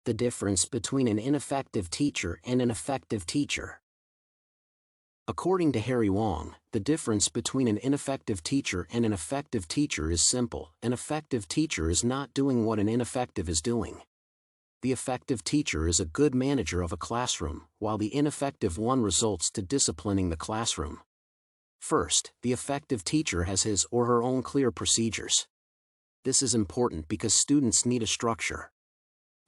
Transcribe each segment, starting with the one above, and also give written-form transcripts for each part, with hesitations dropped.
The difference between an ineffective teacher and an effective teacher. According to Harry Wong, the difference between an ineffective teacher and an effective teacher is simple. An effective teacher is not doing what an ineffective is doing. The effective teacher is a good manager of a classroom, while the ineffective one results to disciplining the classroom. First, the effective teacher has his or her own clear procedures. This is important because students need a structure.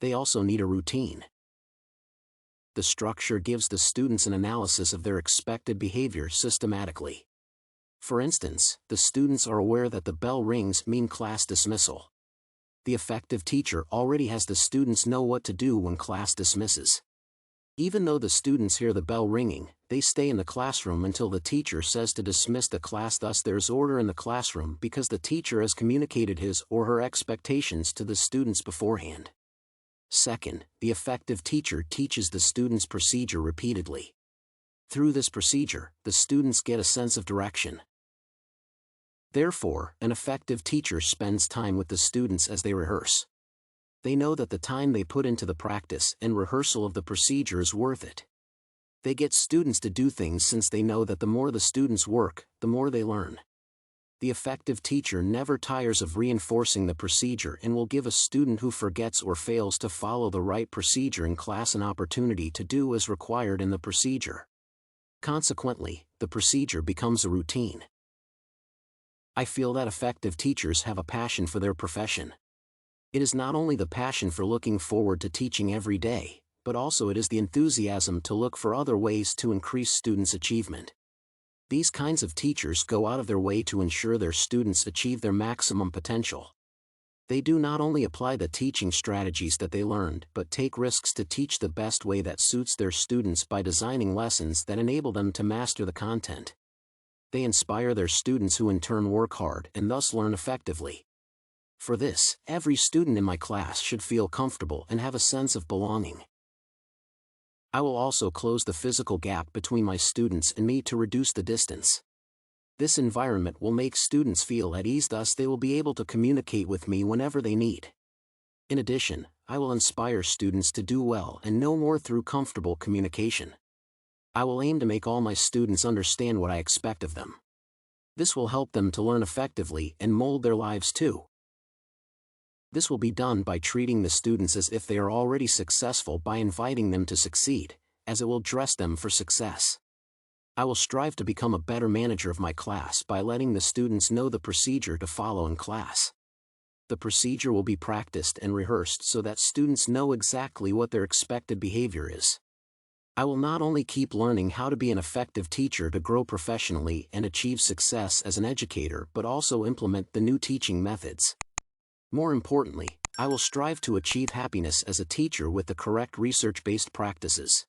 They also need a routine. The structure gives the students an analysis of their expected behavior systematically. For instance, the students are aware that the bell rings mean class dismissal. The effective teacher already has the students know what to do when class dismisses. Even though the students hear the bell ringing, they stay in the classroom until the teacher says to dismiss the class. Thus there's order in the classroom because the teacher has communicated his or her expectations to the students beforehand. Second, the effective teacher teaches the students procedure repeatedly. Through this procedure, the students get a sense of direction. Therefore, an effective teacher spends time with the students as they rehearse. They know that the time they put into the practice and rehearsal of the procedure is worth it. They get students to do things since they know that the more the students work, the more they learn. The effective teacher never tires of reinforcing the procedure and will give a student who forgets or fails to follow the right procedure in class an opportunity to do as required in the procedure. Consequently, the procedure becomes a routine. I feel that effective teachers have a passion for their profession. It is not only the passion for looking forward to teaching every day, but also it is the enthusiasm to look for other ways to increase students' achievement. These kinds of teachers go out of their way to ensure their students achieve their maximum potential. They do not only apply the teaching strategies that they learned, but take risks to teach the best way that suits their students by designing lessons that enable them to master the content. They inspire their students who in turn work hard and thus learn effectively. For this, every student in my class should feel comfortable and have a sense of belonging. I will also close the physical gap between my students and me to reduce the distance. This environment will make students feel at ease, thus they will be able to communicate with me whenever they need. In addition, I will inspire students to do well and know more through comfortable communication. I will aim to make all my students understand what I expect of them. This will help them to learn effectively and mold their lives too. This will be done by treating the students as if they are already successful by inviting them to succeed, as it will dress them for success. I will strive to become a better manager of my class by letting the students know the procedure to follow in class. The procedure will be practiced and rehearsed so that students know exactly what their expected behavior is. I will not only keep learning how to be an effective teacher to grow professionally and achieve success as an educator, but also implement the new teaching methods. More importantly, I will strive to achieve happiness as a teacher with the correct research-based practices.